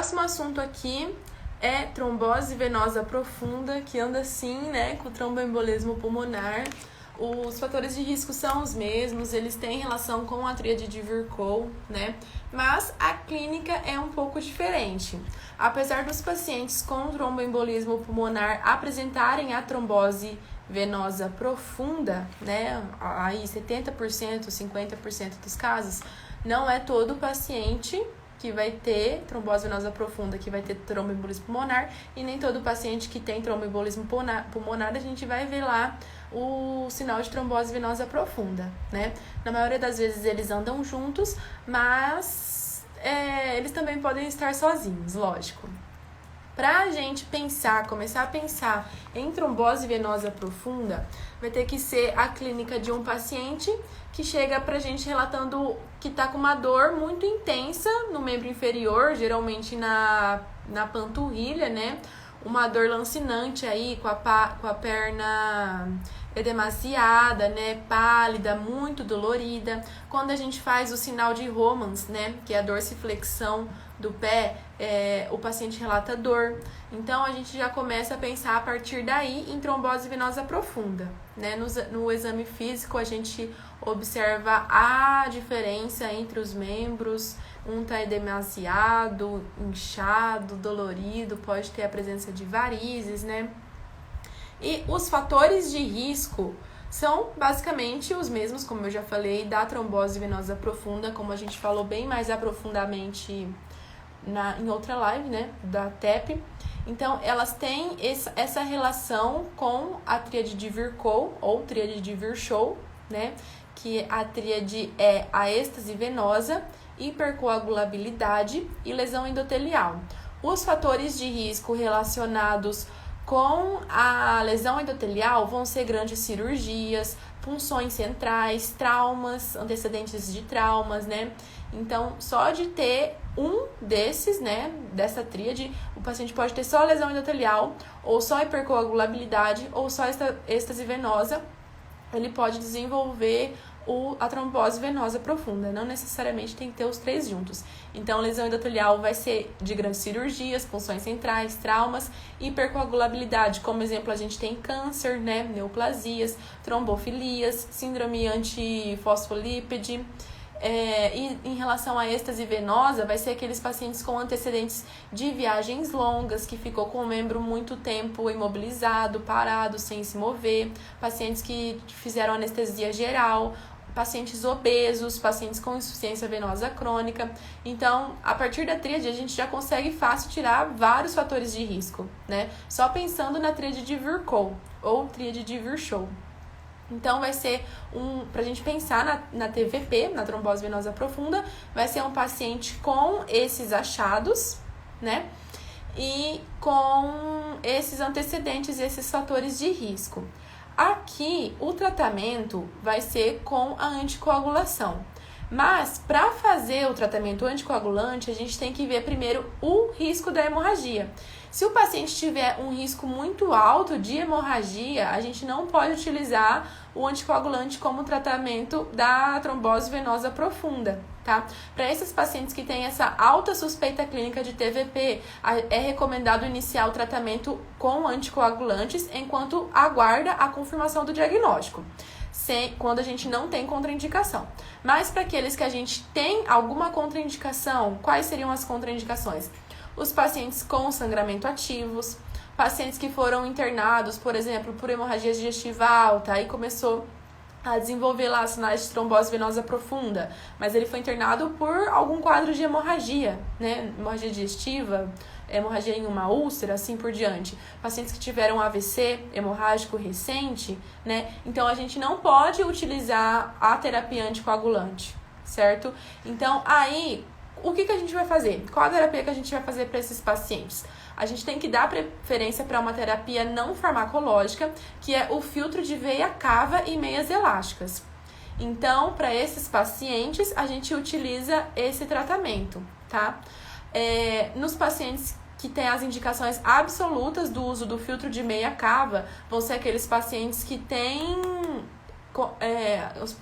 próximo assunto aqui é trombose venosa profunda, que anda assim, né, com tromboembolismo pulmonar. Os fatores de risco são os mesmos, eles têm relação com a tríade de Virchow, né? Mas a clínica é um pouco diferente. Apesar dos pacientes com tromboembolismo pulmonar apresentarem a trombose venosa profunda, né? Aí 70%, 50% dos casos, não é todo paciente que vai ter trombose venosa profunda, que vai ter tromboembolismo pulmonar, e nem todo paciente que tem tromboembolismo pulmonar, a gente vai ver lá o sinal de trombose venosa profunda, né? Na maioria das vezes eles andam juntos, mas eles também podem estar sozinhos, lógico. Para a gente começar a pensar em trombose venosa profunda, vai ter que ser a clínica de um paciente que chega pra gente relatando que tá com uma dor muito intensa no membro inferior, geralmente na panturrilha, né? Uma dor lancinante aí, com a perna edemasiada, né? Pálida, muito dolorida. Quando a gente faz o sinal de Romans, né? Que é a dorsiflexão do pé, o paciente relata dor. Então, a gente já começa a pensar a partir daí em trombose venosa profunda, né? No exame físico, a gente observa a diferença entre os membros. Um tá edemasiado, inchado, dolorido, pode ter a presença de varizes, né? E os fatores de risco são basicamente os mesmos, como eu já falei, da trombose venosa profunda, como a gente falou bem mais aprofundadamente em outra live, né, da TEP. Então, elas têm essa relação com a tríade de Virchow ou tríade de Virchow, né, que a tríade é a êxtase venosa, hipercoagulabilidade e lesão endotelial. Os fatores de risco relacionados com a lesão endotelial vão ser grandes cirurgias, punções centrais, traumas, antecedentes de traumas, né? Então, só de ter um desses, né, dessa tríade, o paciente pode ter só lesão endotelial, ou só hipercoagulabilidade, ou só êxtase venosa. Ele pode desenvolver a trombose venosa profunda, não necessariamente tem que ter os três juntos. Então, lesão endotelial vai ser de grandes cirurgias, punções centrais, traumas, hipercoagulabilidade, como exemplo a gente tem câncer, né, neoplasias, trombofilias, síndrome antifosfolípide. E em relação à êxtase venosa, vai ser aqueles pacientes com antecedentes de viagens longas, que ficou com o membro muito tempo imobilizado, parado, sem se mover, pacientes que fizeram anestesia geral, pacientes obesos, pacientes com insuficiência venosa crônica. Então, a partir da tríade, a gente já consegue fácil tirar vários fatores de risco, né? Só pensando na tríade de Virchow ou tríade de Virchow. Então, vai ser pra gente pensar na TVP, na trombose venosa profunda, vai ser um paciente com esses achados, né? E com esses antecedentes, esses fatores de risco. Aqui, o tratamento vai ser com a anticoagulação. Mas, para fazer o tratamento anticoagulante, a gente tem que ver primeiro o risco da hemorragia. Se o paciente tiver um risco muito alto de hemorragia, a gente não pode utilizar o anticoagulante como tratamento da trombose venosa profunda, tá? Para esses pacientes que têm essa alta suspeita clínica de TVP, é recomendado iniciar o tratamento com anticoagulantes enquanto aguarda a confirmação do diagnóstico, quando a gente não tem contraindicação. Mas para aqueles que a gente tem alguma contraindicação, quais seriam as contraindicações? Os pacientes com sangramento ativos, pacientes que foram internados, por exemplo, por hemorragia digestiva alta, aí começou a desenvolver lá sinais de trombose venosa profunda, mas ele foi internado por algum quadro de hemorragia, né? Hemorragia digestiva, hemorragia em uma úlcera, assim por diante. Pacientes que tiveram AVC hemorrágico recente, né? Então, a gente não pode utilizar a terapia anticoagulante, certo? Então, aí, o que a gente vai fazer? Qual a terapia que a gente vai fazer para esses pacientes? A gente tem que dar preferência para uma terapia não farmacológica, que é o filtro de veia cava e meias elásticas. Então, para esses pacientes, a gente utiliza esse tratamento, tá? Nos pacientes que têm as indicações absolutas do uso do filtro de meia cava, vão ser aqueles pacientes que têm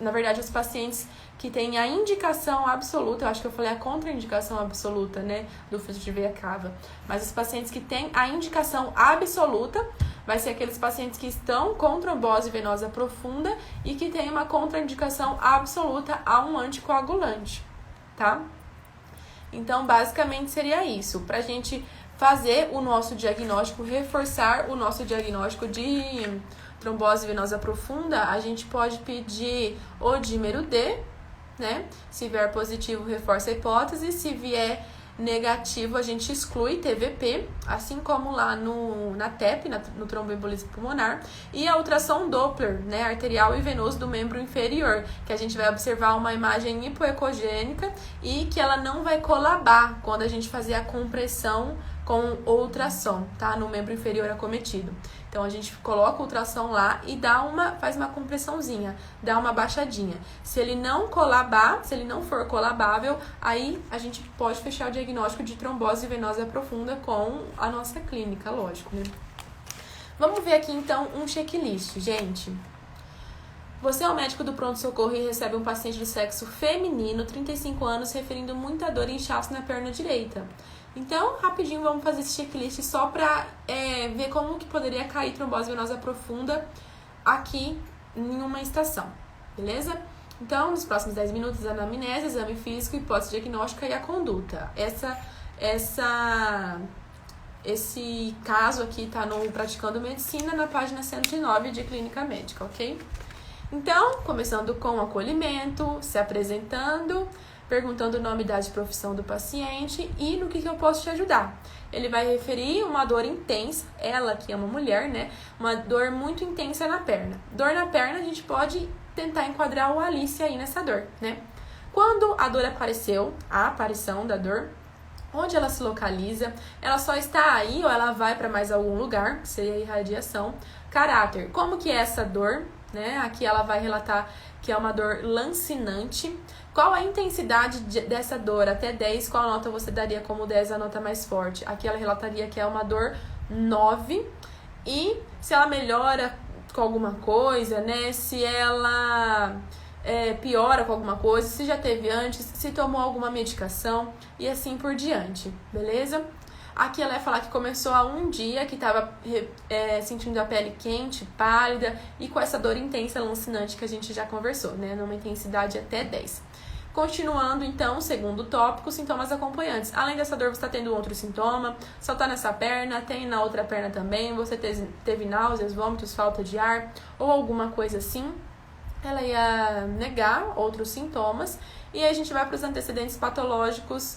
na verdade, os pacientes que têm a indicação absoluta, eu acho que eu falei a contraindicação absoluta, né, do filtro de veia cava, mas os pacientes que têm a indicação absoluta, vai ser aqueles pacientes que estão com trombose venosa profunda e que têm uma contraindicação absoluta a um anticoagulante, tá? Então, basicamente seria isso, pra gente fazer o nosso diagnóstico, reforçar o nosso diagnóstico de trombose venosa profunda, a gente pode pedir o dímero D, né? Se vier positivo, reforça a hipótese. Se vier negativo, a gente exclui TVP, assim como lá na TEP, no tromboembolismo pulmonar. E a ultrassom Doppler, né? Arterial e venoso do membro inferior, que a gente vai observar uma imagem hipoecogênica e que ela não vai colabar quando a gente fazer a compressão com o ultrassom, tá? No membro inferior acometido. Então, a gente coloca o ultrassom lá e faz uma compressãozinha, dá uma baixadinha. Se ele não colabar, se ele não for colabável, aí a gente pode fechar o diagnóstico de trombose venosa profunda com a nossa clínica, lógico, né? Vamos ver aqui, então, um checklist, gente. Você é o médico do pronto-socorro e recebe um paciente de sexo feminino, 35 anos, referindo muita dor e inchaço na perna direita. Então, rapidinho, vamos fazer esse checklist só pra ver como que poderia cair trombose venosa profunda aqui em uma estação, beleza? Então, nos próximos 10 minutos, anamnese, exame físico, hipótese diagnóstica e a conduta. Esse caso aqui tá no Praticando Medicina, na página 109 de Clínica Médica, ok? Então, começando com o acolhimento, se apresentando, perguntando o nome, idade e profissão do paciente e no que eu posso te ajudar. Ele vai referir uma dor intensa, ela que é uma mulher, né? Uma dor muito intensa na perna. Dor na perna, a gente pode tentar enquadrar o Alice aí nessa dor, né? Quando a dor apareceu, a aparição da dor, onde ela se localiza, ela só está aí ou ela vai para mais algum lugar, seria a irradiação. Caráter, como que é essa dor, né? Aqui ela vai relatar que é uma dor lancinante. Qual a intensidade dessa dor? Até 10, qual nota você daria como 10 a nota mais forte? Aqui ela relataria que é uma dor 9. E se ela melhora com alguma coisa, né? Se ela piora com alguma coisa, se já teve antes, se tomou alguma medicação e assim por diante, beleza? Aqui ela vai falar que começou há um dia, que estava sentindo a pele quente, pálida e com essa dor intensa, lancinante que a gente já conversou, né? Numa intensidade até 10. Continuando, então, segundo tópico, sintomas acompanhantes. Além dessa dor, você está tendo outro sintoma, só tá nessa perna, tem na outra perna também, você teve náuseas, vômitos, falta de ar ou alguma coisa assim. Ela ia negar outros sintomas e aí a gente vai para os antecedentes patológicos.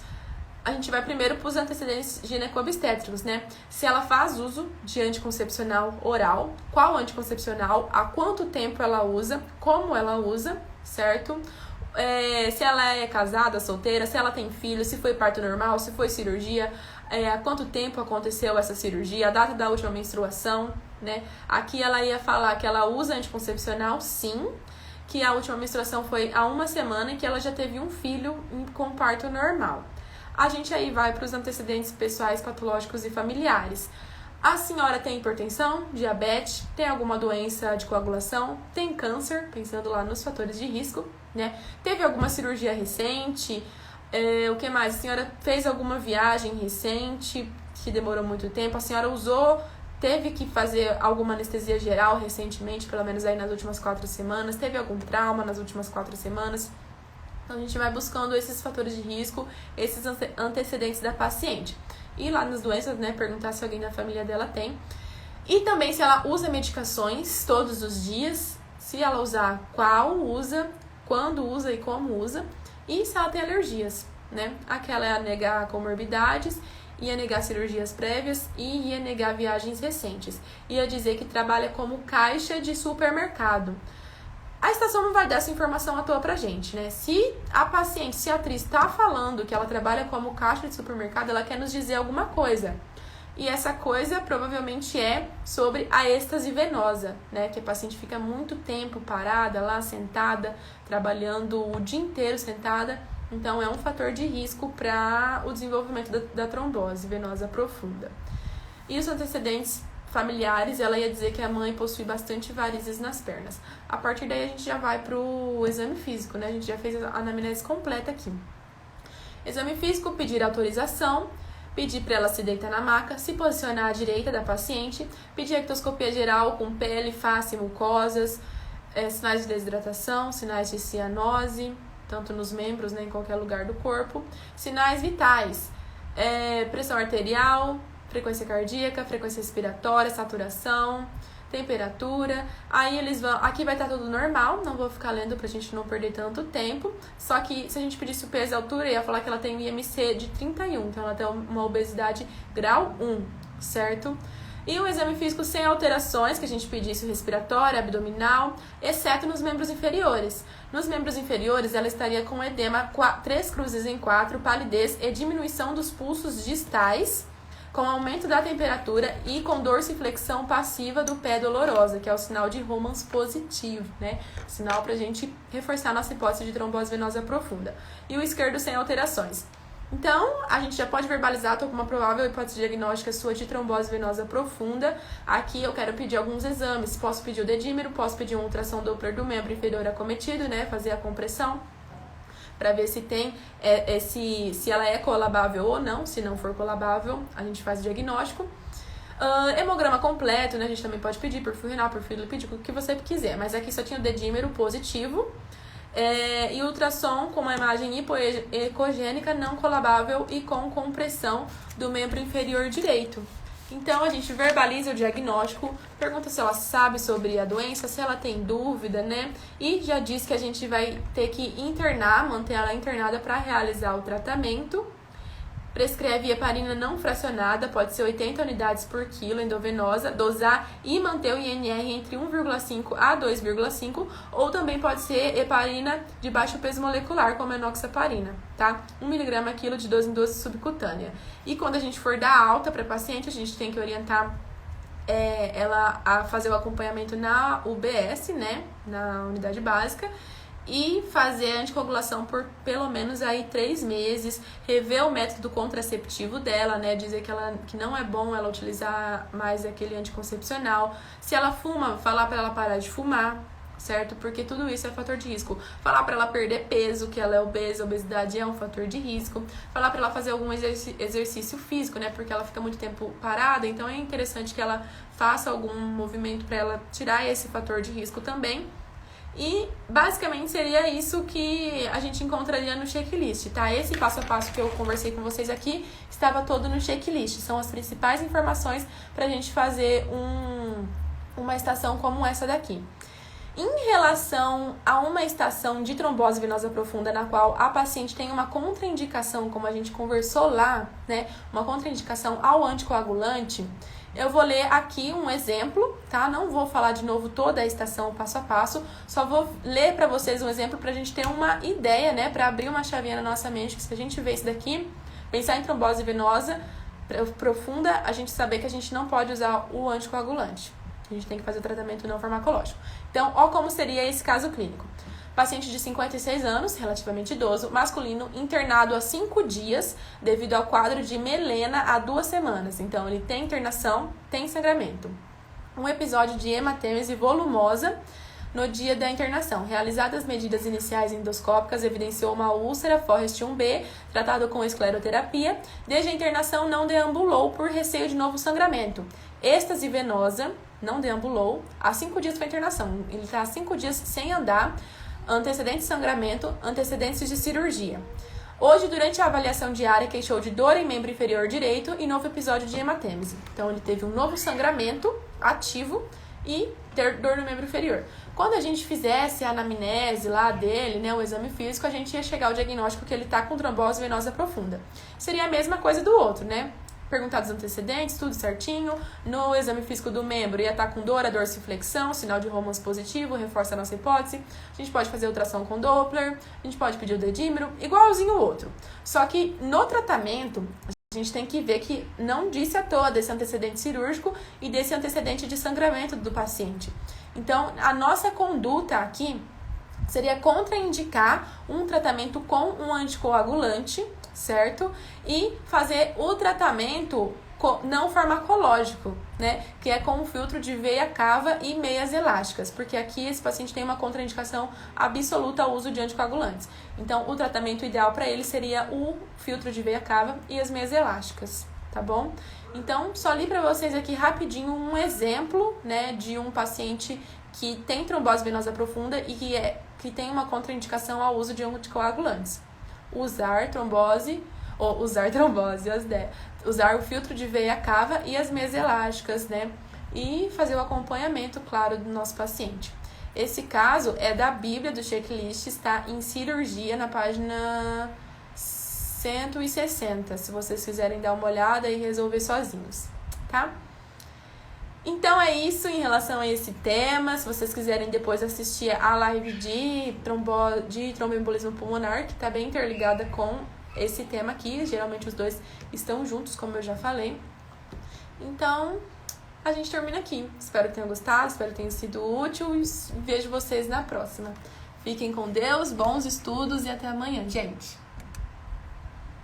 A gente vai primeiro para os antecedentes gineco-obstétricos, né? Se ela faz uso de anticoncepcional oral, qual anticoncepcional, há quanto tempo ela usa, como ela usa, certo? Se ela é casada, solteira, se ela tem filho, se foi parto normal, se foi cirurgia, há quanto tempo aconteceu essa cirurgia, a data da última menstruação, né? Aqui ela ia falar que ela usa anticoncepcional, sim, que a última menstruação foi há 1 semana e que ela já teve um filho com parto normal. A gente aí vai para os antecedentes pessoais, patológicos e familiares. A senhora tem hipertensão, diabetes, tem alguma doença de coagulação, tem câncer, pensando lá nos fatores de risco, né? Teve alguma cirurgia recente, o que mais? A senhora fez alguma viagem recente que demorou muito tempo, a senhora teve que fazer alguma anestesia geral recentemente, pelo menos aí nas últimas 4 semanas, teve algum trauma nas últimas 4 semanas. Então, a gente vai buscando esses fatores de risco, esses antecedentes da paciente. E lá nas doenças, né, perguntar se alguém da família dela tem. E também se ela usa medicações todos os dias, se ela usar, qual usa, quando usa e como usa. E se ela tem alergias, né? Aquela é a negar comorbidades, ia negar cirurgias prévias e ia negar viagens recentes. Ia dizer que trabalha como caixa de supermercado. A estação não vai dar essa informação à toa pra gente, né? Se a paciente, se a atriz tá falando que ela trabalha como caixa de supermercado, ela quer nos dizer alguma coisa. E essa coisa provavelmente é sobre a êxtase venosa, né? Que a paciente fica muito tempo parada lá, sentada, trabalhando o dia inteiro sentada. Então, é um fator de risco para o desenvolvimento da trombose venosa profunda. E os antecedentes familiares, ela ia dizer que a mãe possui bastante varizes nas pernas. A partir daí a gente já vai pro exame físico, né? A gente já fez a anamnese completa aqui. Exame físico, pedir autorização, pedir para ela se deitar na maca, se posicionar à direita da paciente, pedir ectoscopia geral com pele, face, mucosas, sinais de desidratação, sinais de cianose, tanto nos membros, né, em qualquer lugar do corpo, sinais vitais, pressão arterial, frequência cardíaca, frequência respiratória, saturação, temperatura. Aí eles vão... Aqui vai estar tudo normal, não vou ficar lendo pra gente não perder tanto tempo. Só que se a gente pedisse o peso e a altura, ia falar que ela tem um IMC de 31. Então ela tem uma obesidade grau 1, certo? E um exame físico sem alterações, que a gente pedisse o respiratório, abdominal, exceto nos membros inferiores. Nos membros inferiores, ela estaria com edema 3 cruzes em 4, palidez e diminuição dos pulsos distais, com aumento da temperatura e com dorsiflexão passiva do pé dolorosa, que é o sinal de Romans positivo, né? Sinal pra gente reforçar nossa hipótese de trombose venosa profunda. E o esquerdo sem alterações. Então, a gente já pode verbalizar, tô com uma provável hipótese diagnóstica sua de trombose venosa profunda. Aqui eu quero pedir alguns exames. Posso pedir o dedímero, posso pedir uma ultrassom Doppler do membro inferior acometido, né? Fazer a compressão, para ver se tem se ela é colabável ou não. Se não for colabável, a gente faz o diagnóstico. Hemograma completo, né? A gente também pode pedir perfil renal, perfil lipídico, o que você quiser. Mas aqui só tinha o dedímero positivo. E ultrassom com uma imagem hipoecogênica não colabável e com compressão do membro inferior direito. Então, a gente verbaliza o diagnóstico, pergunta se ela sabe sobre a doença, se ela tem dúvida, né? E já diz que a gente vai ter que internar, manter ela internada para realizar o tratamento. Prescreve heparina não fracionada, pode ser 80 unidades por quilo endovenosa, dosar e manter o INR entre 1,5 a 2,5, ou também pode ser heparina de baixo peso molecular, como a enoxaparina, tá? 1 mg a quilo de dose em dose subcutânea. E quando a gente for dar alta para paciente, a gente tem que orientar ela a fazer o acompanhamento na UBS, né? Na unidade básica. E fazer a anticoagulação por pelo menos aí 3 meses, rever o método contraceptivo dela, né? Dizer que não é bom ela utilizar mais aquele anticoncepcional. Se ela fuma, falar para ela parar de fumar, certo? Porque tudo isso é fator de risco. Falar para ela perder peso, que ela é obesa, a obesidade é um fator de risco. Falar para ela fazer algum exercício físico, né? Porque ela fica muito tempo parada, então é interessante que ela faça algum movimento para ela tirar esse fator de risco também. E basicamente seria isso que a gente encontraria no checklist, tá? Esse passo a passo que eu conversei com vocês aqui estava todo no checklist. São as principais informações para a gente fazer uma estação como essa daqui. Em relação a uma estação de trombose venosa profunda na qual a paciente tem uma contraindicação, como a gente conversou lá, né? Uma contraindicação ao anticoagulante, eu vou ler aqui um exemplo, tá? Não vou falar de novo toda a estação passo a passo, só vou ler para vocês um exemplo para a gente ter uma ideia, né? Para abrir uma chavinha na nossa mente, que se a gente vê isso daqui, pensar em trombose venosa profunda, a gente saber que a gente não pode usar o anticoagulante. A gente tem que fazer o tratamento não farmacológico. Então, ó como seria esse caso clínico. Paciente de 56 anos, relativamente idoso, masculino, internado há 5 dias devido ao quadro de melena há 2 semanas. Então, ele tem internação, tem sangramento. Um episódio de hematêmese volumosa no dia da internação. Realizadas medidas iniciais endoscópicas, evidenciou uma úlcera Forrest 1B, tratado com escleroterapia. Desde a internação, não deambulou por receio de novo sangramento. Êxtase venosa, não deambulou. Há 5 dias para internação. Ele está há 5 dias sem andar. Antecedentes de sangramento, antecedentes de cirurgia. Hoje, durante a avaliação diária, queixou de dor em membro inferior direito e novo episódio de hematêmese. Então, ele teve um novo sangramento ativo e ter dor no membro inferior. Quando a gente fizesse a anamnese lá dele, né, o exame físico, a gente ia chegar ao diagnóstico que ele está com trombose venosa profunda. Seria a mesma coisa do outro, né? Perguntar dos antecedentes, tudo certinho. No exame físico do membro, ia estar com dor, a dorsiflexão, sinal de Romans positivo, reforça a nossa hipótese. A gente pode fazer ultrassom com Doppler, a gente pode pedir o dedímero, igualzinho o outro. Só que no tratamento, a gente tem que ver que não disse à toa desse antecedente cirúrgico e desse antecedente de sangramento do paciente. Então, a nossa conduta aqui seria contraindicar um tratamento com um anticoagulante, certo? E fazer o tratamento não farmacológico, né? Que é com o filtro de veia cava e meias elásticas, porque aqui esse paciente tem uma contraindicação absoluta ao uso de anticoagulantes. Então, o tratamento ideal para ele seria o filtro de veia cava e as meias elásticas, tá bom? Então, só li para vocês aqui rapidinho um exemplo, né, de um paciente que tem trombose venosa profunda e que tem uma contraindicação ao uso de anticoagulantes. Usar o filtro de veia cava e as meias elásticas, né? E fazer o acompanhamento, claro, do nosso paciente. Esse caso é da Bíblia do checklist, está em cirurgia na página 160, se vocês quiserem dar uma olhada e resolver sozinhos, tá? Então é isso em relação a esse tema. Se vocês quiserem depois assistir a live de tromboembolismo pulmonar, que está bem interligada com esse tema aqui, geralmente os dois estão juntos, como eu já falei. Então, a gente termina aqui. Espero que tenham gostado, espero que tenha sido útil e vejo vocês na próxima. Fiquem com Deus, bons estudos e até amanhã, gente!